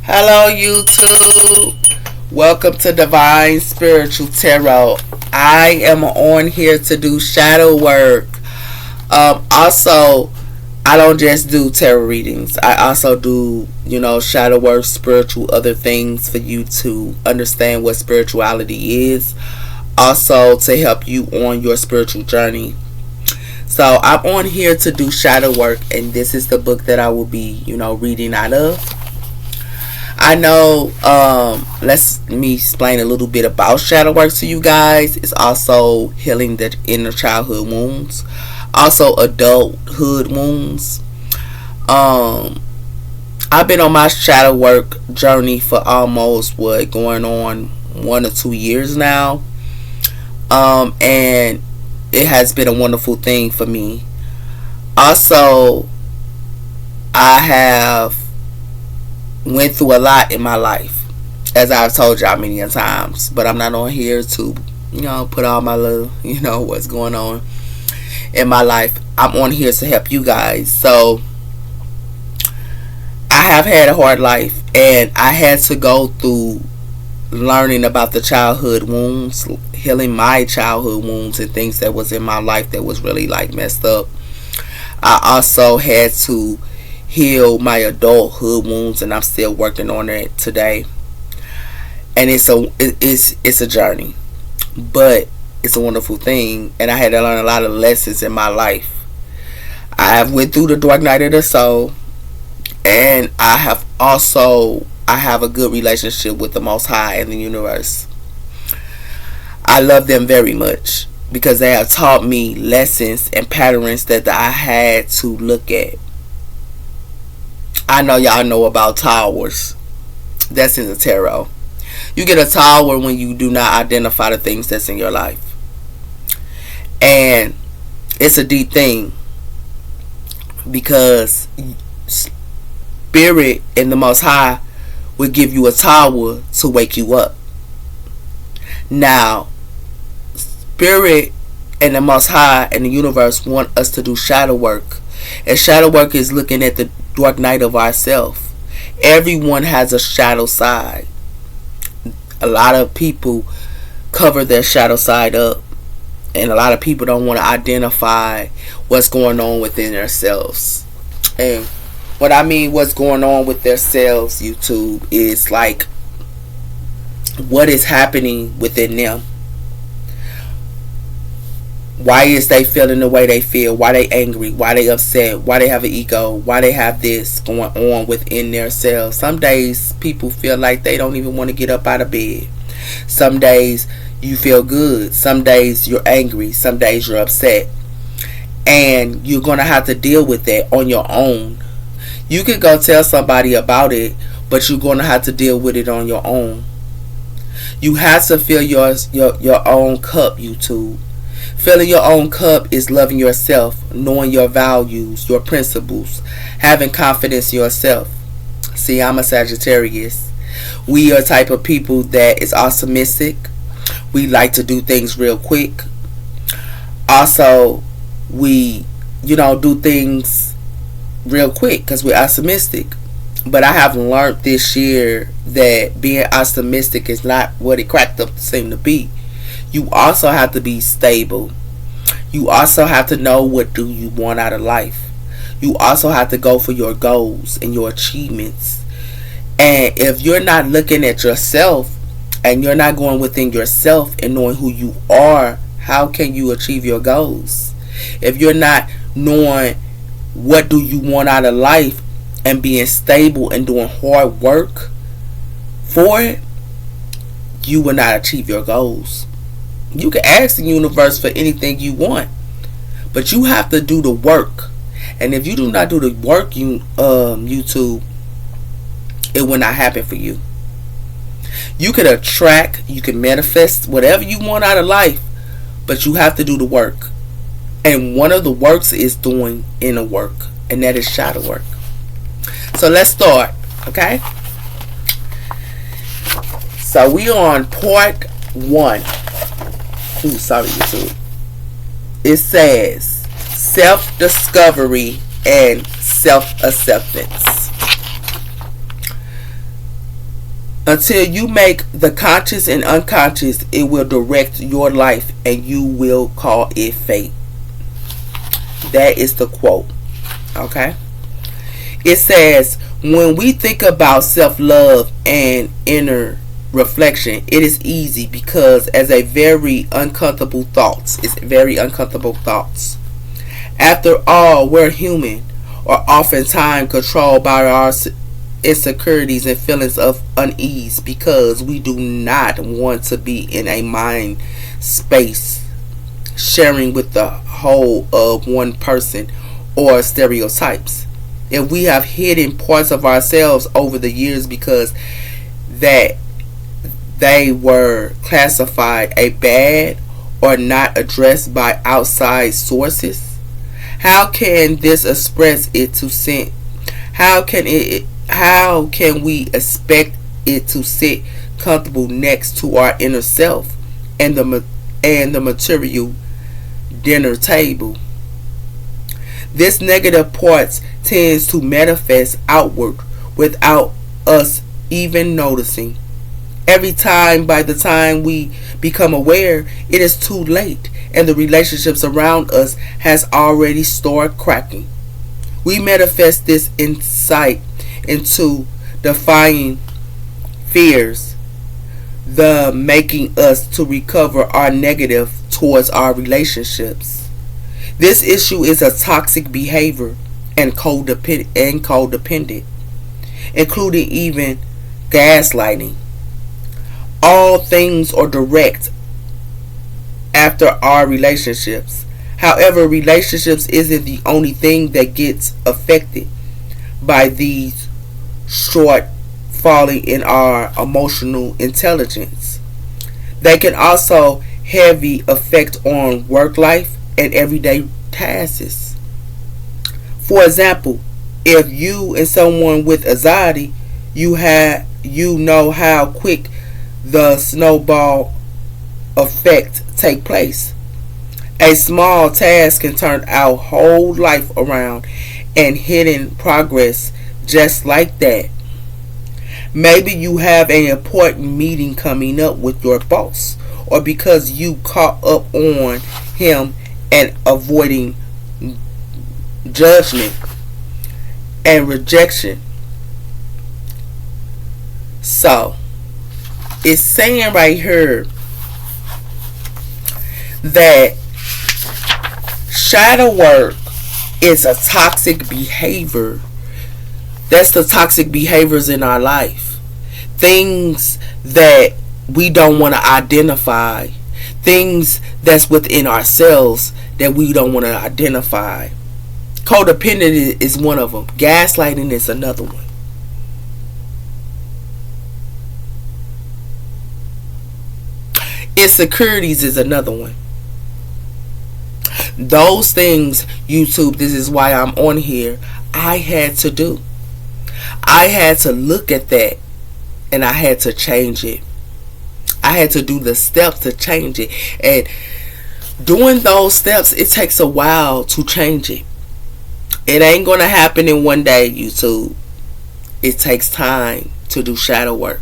Hello, YouTube. Welcome to Divine Spiritual Tarot. I am on here to do shadow work. Also, I don't just do tarot readings. I also do, shadow work, spiritual, other things for you to understand what spirituality is. Also, to help you on your spiritual journey. So, I'm on here to do shadow work, and this is the book that I will be, reading out of. I know, let me explain a little bit about shadow work to you guys. It's also healing the inner childhood wounds, also adulthood wounds. I've been on my shadow work journey for almost going on 1 or 2 years now. And it has been a wonderful thing for me. Also, I have went through a lot in my life, as I've told y'all many a times, but I'm not on here to put all my little what's going on in my life. I'm on here to help you guys. So I have had a hard life, and I had to go through learning about the childhood wounds, healing my childhood wounds and things that was in my life that was really messed up. I also had to heal my adulthood wounds, and I'm still working on it today. And it's a journey, but it's a wonderful thing. And I had to learn a lot of lessons in my life. I have went through the dark night of the soul, and I have a good relationship with the Most High and the universe. I love them very much because they have taught me lessons and patterns that I had to look at. I know y'all know about towers. That's in the tarot. You get a tower when you do not identify the things that's in your life. And it's a deep thing, because Spirit and the Most High will give you a tower to wake you up. Now, Spirit and the Most High and the universe want us to do shadow work. And shadow work is looking at the dark night of ourselves. Everyone has a shadow side. A lot of people cover their shadow side up, and a lot of people don't want to identify what's going on within themselves. And what I mean what's going on with themselves, YouTube, is what is happening within them. Why is they feeling the way they feel? Why they angry? Why they upset? Why they have an ego? Why they have this going on within their selves? Some days people feel like they don't even want to get up out of bed. Some days you feel good. Some days you're angry. Some days you're upset. And you're going to have to deal with that on your own. You can go tell somebody about it, but you're going to have to deal with it on your own. You have to fill your own cup, YouTube. Filling your own cup is loving yourself, knowing your values, your principles, having confidence in yourself. See, I'm a Sagittarius. We are a type of people that is optimistic. We like to do things real quick. Also, we, do things real quick because we're optimistic. But I have learned this year that being optimistic is not what it cracked up to seem to be. You also have to be stable. You also have to know what do you want out of life. You also have to go for your goals and your achievements. And if you're not looking at yourself and you're not going within yourself and knowing who you are, how can you achieve your goals? If you're not knowing what do you want out of life and being stable and doing hard work for it, you will not achieve your goals. You can ask the universe for anything you want, but you have to do the work. And if you do not do the work, YouTube, it will not happen for you. You can attract, you can manifest whatever you want out of life, but you have to do the work. And one of the works is doing inner work, and that is shadow work. So let's start, okay? So we on part 1. Sorry, YouTube. It says self-discovery and self-acceptance. Until you make the conscious and unconscious, it will direct your life and you will call it fate. That is the quote. Okay? It says, when we think about self-love and inner reflection, it is easy because it's very uncomfortable thoughts. After all, we're human, or oftentimes controlled by our insecurities and feelings of unease because we do not want to be in a mind space sharing with the whole of one person or stereotypes. If we have hidden parts of ourselves over the years because that they were classified as bad or not addressed by outside sources, how can this express it to sit? How can we expect it to sit comfortable next to our inner self and the material dinner table? This negative part tends to manifest outward without us even noticing. Every time, by the time we become aware, it is too late and the relationships around us has already started cracking. We manifest this insight into defying fears, the making us to recover our negative towards our relationships. This issue is a toxic behavior and codependent, including even gaslighting. All things are direct after our relationships. However, relationships isn't the only thing that gets affected by these short falling in our emotional intelligence. They can also heavy effect on work life and everyday tasks. For example, if you and someone with anxiety, you know how quick the snowball effect take place. A small task can turn our whole life around and hidden progress just like that. Maybe you have an important meeting coming up with your boss, or because you caught up on him and avoiding judgment and rejection. So, it's saying right here that shadow work is a toxic behavior. That's the toxic behaviors in our life. Things that we don't want to identify. Things that's within ourselves that we don't want to identify. Codependent is one of them. Gaslighting is another one. Insecurities is another one. Those things, YouTube, this is why I'm on here, I had to do. I had to look at that and I had to change it. I had to do the steps to change it. And doing those steps, it takes a while to change it. It ain't going to happen in one day, YouTube. It takes time to do shadow work.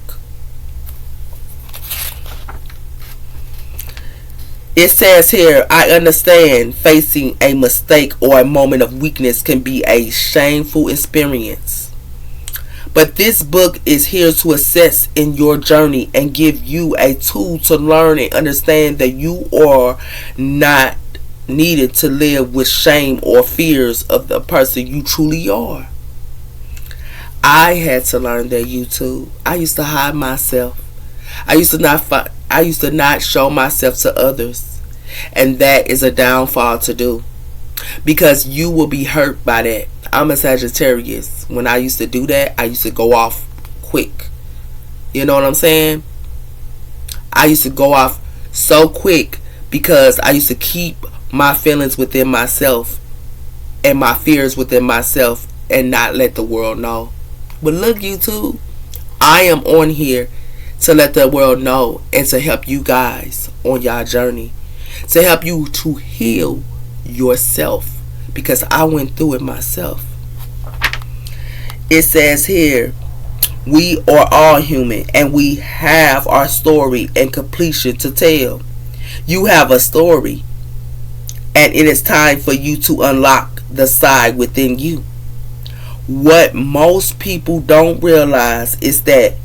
It says here, I understand facing a mistake or a moment of weakness can be a shameful experience. But this book is here to assess in your journey and give you a tool to learn and understand that you are not needed to live with shame or fears of the person you truly are. I had to learn that, YouTube. I used to hide myself. I used to not show myself to others. And that is a downfall to do. Because you will be hurt by that. I'm a Sagittarius. When I used to do that, I used to go off quick. You know what I'm saying? I used to go off so quick because I used to keep my feelings within myself and my fears within myself and not let the world know. But look, YouTube, I am on here to let the world know and to help you guys on your journey. To help you to heal yourself. Because I went through it myself. It says here, We are all human and we have our story and completion to tell. You have a story, and it is time for you to unlock the side within you. What most people don't realize is that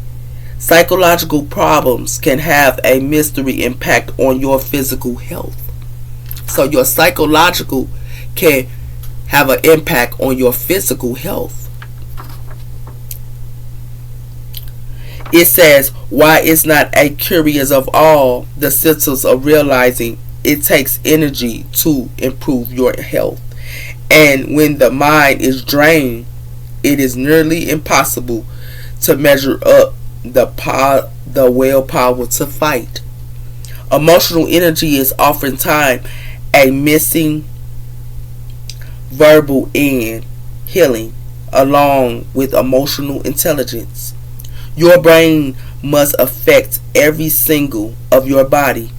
psychological problems can have a mystery impact on your physical health. So your psychological can have an impact on your physical health. It says, why it's not a curious of all the symptoms of realizing it takes energy to improve your health. And when the mind is drained, it is nearly impossible to measure up the willpower to fight. Emotional energy is oftentimes a missing verbal and healing along with emotional intelligence. Your brain must affect every single of your body,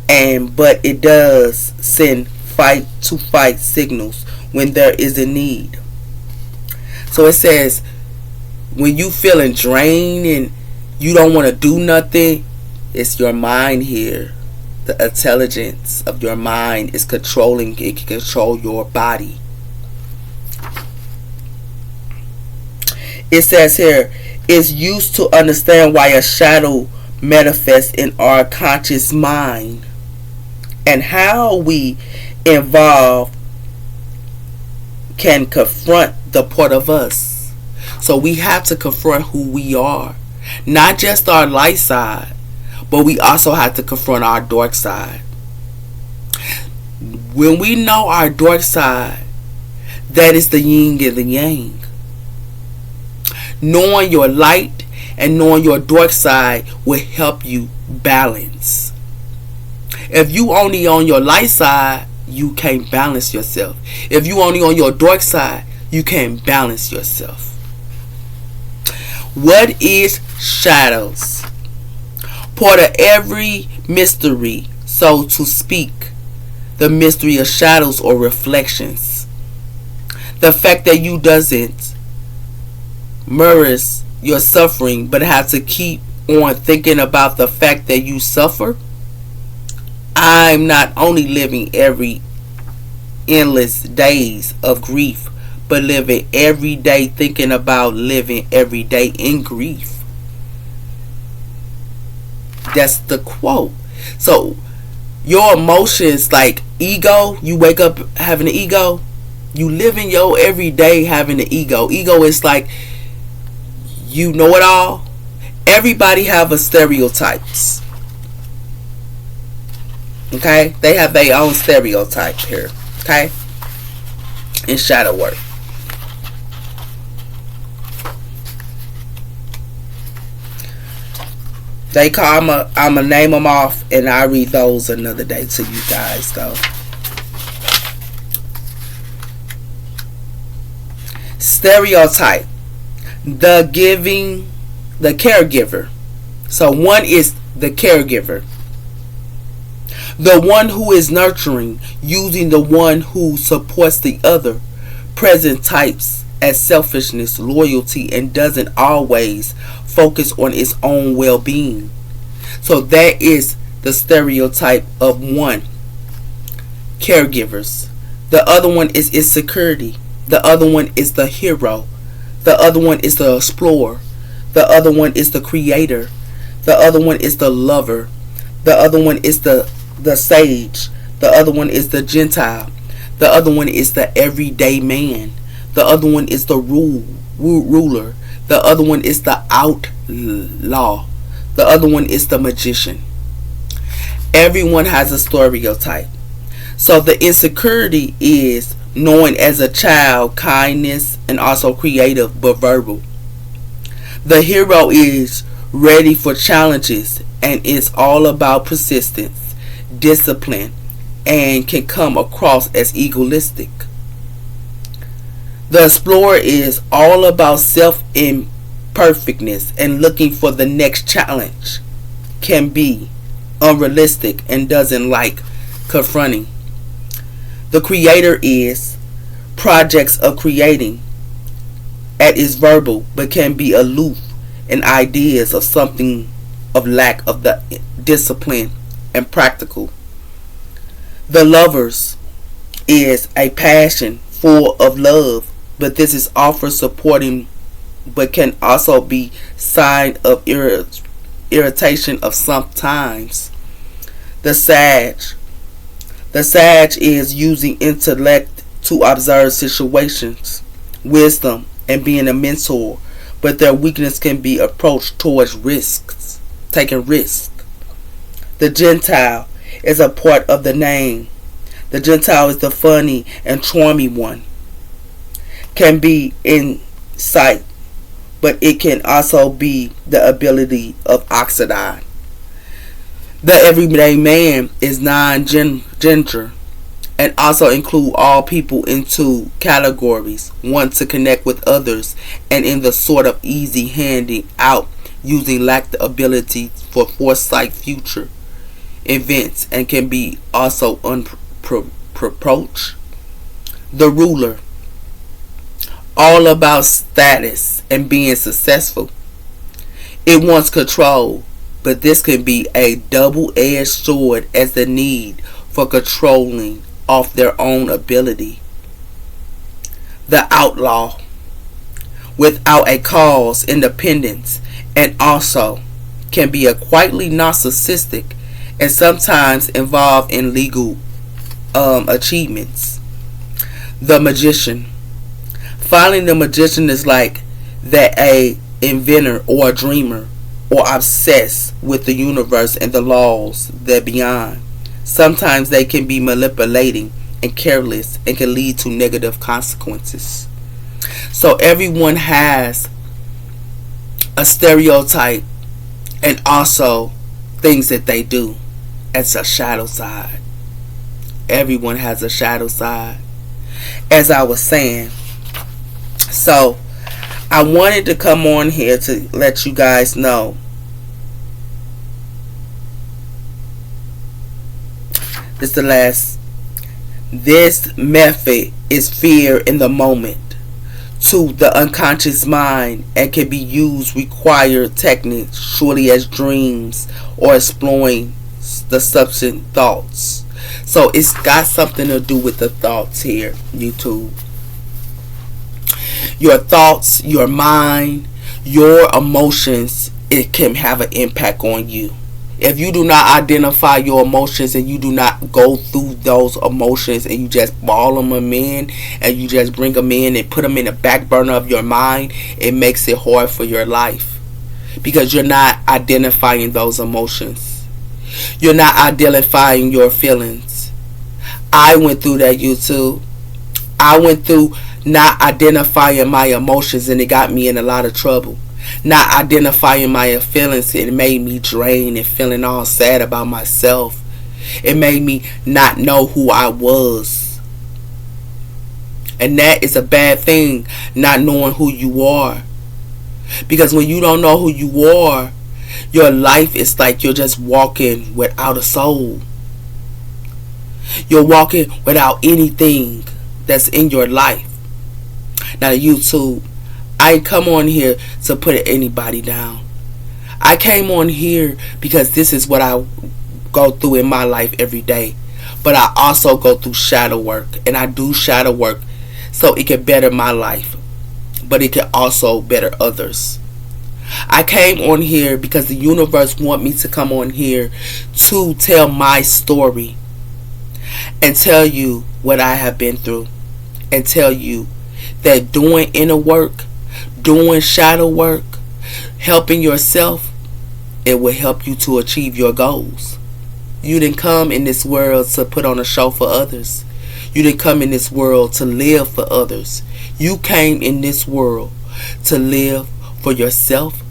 but it does send fight to fight signals when there is a need. So it says when you feeling drained and you don't want to do nothing, it's your mind here. The intelligence of your mind is controlling. It can control your body. It says here, it's used to understand why a shadow manifests in our conscious mind and how we evolve can confront the part of us. So we have to confront who we are. Not just our light side, but we also have to confront our dark side. When we know our dark side, that is the yin and the yang. Knowing your light and knowing your dark side will help you balance. If you only on your light side, you can't balance yourself. If you only on your dark side, you can't balance yourself. What is shadows? Part of every mystery, so to speak, the mystery of shadows or reflections. The fact that you doesn't mirrors your suffering but have to keep on thinking about the fact that you suffer. I'm not only living every endless days of grief, but living every day thinking about living every day in grief. That's the quote. So your emotions, like ego, you wake up having an ego, you live in your everyday having an ego. Ego is like, you know it all. Everybody have a stereotypes. Okay? They have their own stereotype here. Okay? In shadow work. They call I'ma name them off and I'll read those another day to you guys though. Stereotype. The caregiver. So one is the caregiver. The one who is nurturing, using the one who supports the other. Present types as selfishness, loyalty, and doesn't always focus on its own well-being. So that is the stereotype of one. Caregivers. The other one is insecurity. The other one is the hero. The other one is the explorer. The other one is the creator. The other one is the lover. The other one is the sage. The other one is the Gentile. The other one is the everyday man. The other one is the ruler. The other one is the outlaw. The other one is the magician. Everyone has a stereotype. So the insecurity is knowing as a child kindness and also creative but verbal. The hero is ready for challenges and is all about persistence, discipline, and can come across as egoistic. The explorer is all about self-imperfectness and looking for the next challenge. Can be unrealistic and doesn't like confronting. The creator is projects of creating at is verbal but can be aloof and ideas of something of lack of the discipline and practical. The lovers is a passion full of love, but this is often supporting, but can also be sign of irritation of sometimes. The Sag. The Sag is using intellect to observe situations, wisdom, and being a mentor, but their weakness can be approached towards risks, taking risks. The Gentile is a part of the name. The Gentile is the funny and charming one. Can be insight, but it can also be the ability of oxidized. The everyday man is non-gender and also include all people into categories, want to connect with others, and in the sort of easy handing out using lack the ability for foresight future events and can be also unapproached. The ruler, all about status and being successful. It wants control, but this can be a double-edged sword as the need for controlling off their own ability. The outlaw, without a cause, independence, and also can be a quietly narcissistic and sometimes involved in legal achievements. The magician. Finally, the magician is like that a inventor or a dreamer or obsessed with the universe and the laws that beyond. Sometimes they can be manipulating and careless and can lead to negative consequences. So everyone has a stereotype and also things that they do as a shadow side. Everyone has a shadow side, as I was saying. So I wanted to come on here to let you guys know this the last. This method is fear in the moment to the unconscious mind and can be used required techniques surely as dreams or exploring the substance thoughts. So it's got something to do with the thoughts here, YouTube. Your thoughts, your mind, your emotions, it can have an impact on you. If you do not identify your emotions and you do not go through those emotions and you just ball them in and you just bring them in and put them in the back burner of your mind, it makes it hard for your life because you're not identifying those emotions. You're not identifying your feelings. I went through that, YouTube. I went through not identifying my emotions and it got me in a lot of trouble. Not identifying my feelings, it made me drained and feeling all sad about myself. It made me not know who I was. And that is a bad thing, not knowing who you are. Because when you don't know who you are, your life is like you're just walking without a soul. You're walking without anything that's in your life. Now, YouTube, I ain't come on here to put anybody down. I came on here because this is what I go through in my life every day. But I also go through shadow work. And I do shadow work so it can better my life. But it can also better others. I came on here because the universe want me to come on here to tell my story. And tell you what I have been through. And tell you that doing inner work, doing shadow work, helping yourself, it will help you to achieve your goals. You didn't come in this world to put on a show for others. You didn't come in this world to live for others. You came in this world to live for yourself,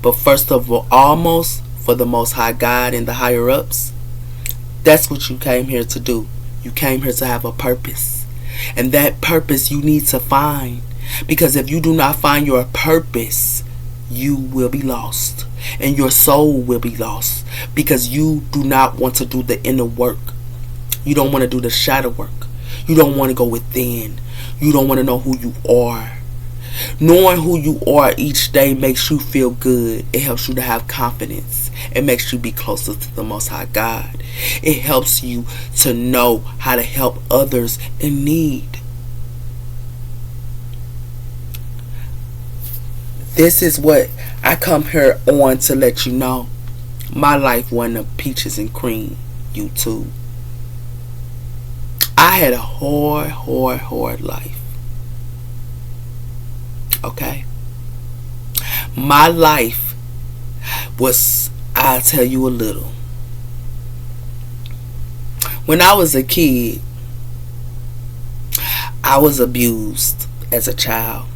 but first of all, almost for the Most High God and the higher ups. That's what you came here to do. You came here to have a purpose. And that purpose you need to find. Because if you do not find your purpose, you will be lost. And your soul will be lost. Because you do not want to do the inner work. You don't want to do the shadow work. You don't want to go within. You don't want to know who you are. Knowing who you are each day makes you feel good. It helps you to have confidence. It makes you be closer to the Most High God. It helps you to know how to help others in need. This is what I come here on to let you know. My life wasn't a peaches and cream, YouTube. I had a hard life. Okay? My life was, I'll tell you a little. When I was a kid, I was abused as a child.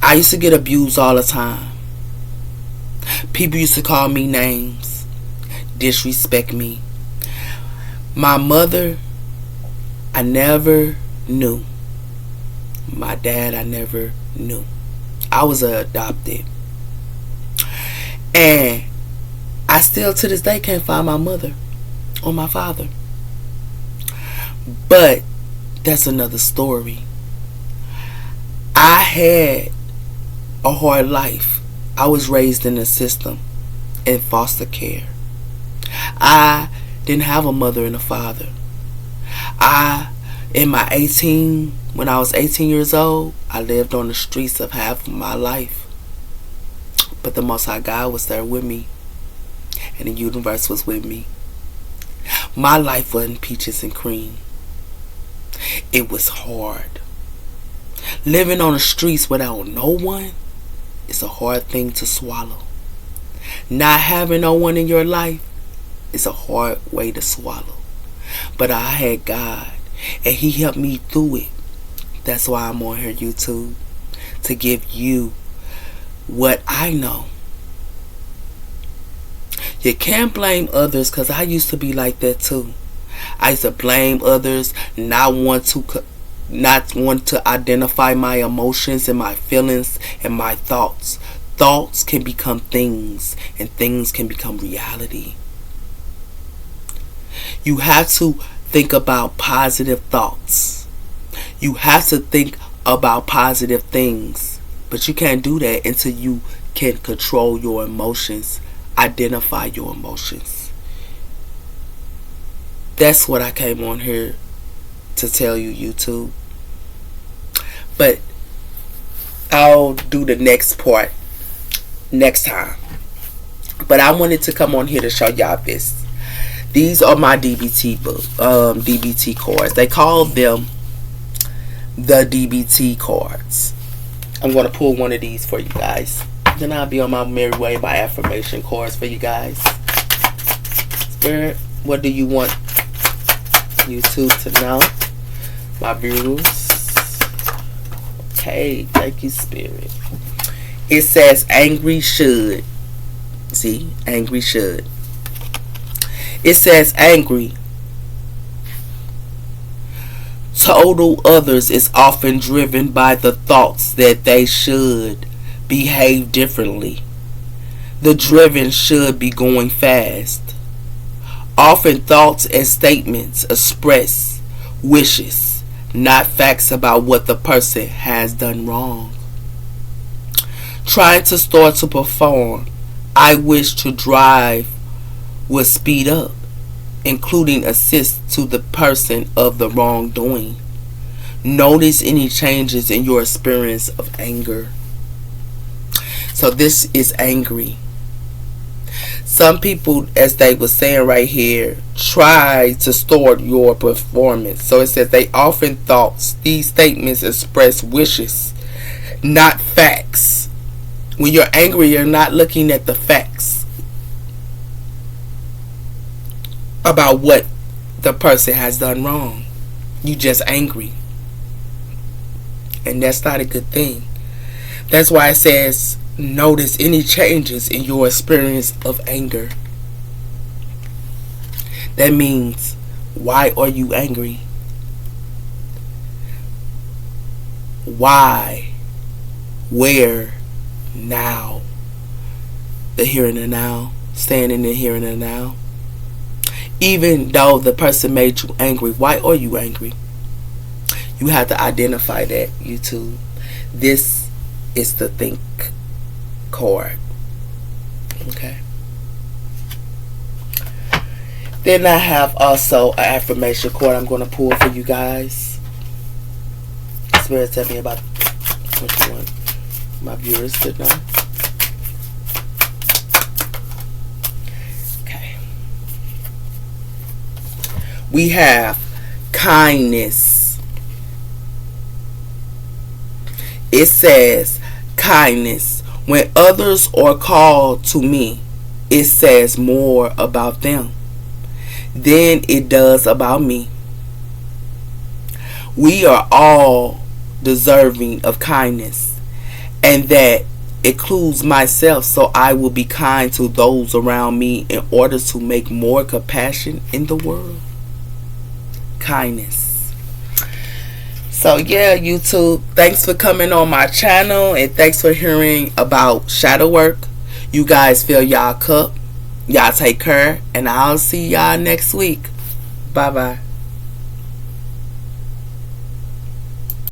I used to get abused all the time. People used to call me names, disrespect me. My mother, I never knew. My dad, I never knew. I was adopted. And I still to this day can't find my mother or my father. But that's another story. I had a hard life. I was raised in the system in foster care. I didn't have a mother and a father. When I was 18 years old, I lived on the streets of half of my life. But the Most High God was there with me, and the universe was with me. My life wasn't peaches and cream. It was hard. Living on the streets without no one is a hard thing to swallow. Not having no one in your life is a hard way to swallow. But I had God, and He helped me through it. That's why I'm on here, YouTube, to give you what I know. You can't blame others, because I used to be like that too. I used to blame others, not want to identify my emotions and my feelings and my thoughts. Thoughts can become things, and things can become reality. You have to think about positive thoughts. You have to think about positive things. But you can't do that until you can control your emotions, identify your emotions. That's what I came on here to tell you, YouTube. But I'll do the next part next time. But I wanted to come on here to show y'all this. These are my DBT cards. They call them the DBT cards. I'm going to pull one of these for you guys. Then I'll be on my merry way, my affirmation cards for you guys. Spirit, what do you want YouTube to know? My viewers. Okay, thank you, Spirit. It says angry should. See, angry should. It says angry. Total others is often driven by the thoughts that they should behave differently. The driven should be going fast. Often thoughts and statements express wishes, not facts about what the person has done wrong. Trying to start to perform, I wish to drive will speed up, including assist to the person of the wrongdoing. Notice any changes in your experience of anger. So this is angry. Some people, as they were saying right here, try to start your performance. So it says they often thoughts. These statements express wishes, not facts. When you're angry, you're not looking at the facts about what the person has done wrong. You just angry. And that's not a good thing. That's why it says notice any changes in your experience of anger. That means, why are you angry? Why? Where? Now. The here and the now. Staying in the here and the now. Even though the person made you angry, why are you angry? You have to identify that, YouTube. This is the think card. Okay. Then I have also an affirmation card I'm going to pull for you guys. Spirit, tell me about which one my viewers should know. Okay. We have kindness. It says kindness. When others are called to me, it says more about them than it does about me. We are all deserving of kindness, and that includes myself, so I will be kind to those around me in order to make more compassion in the world. Kindness. So yeah, YouTube, thanks for coming on my channel, and thanks for hearing about shadow work. You guys fill y'all cup. Y'all take care, and I'll see y'all next week. Bye bye.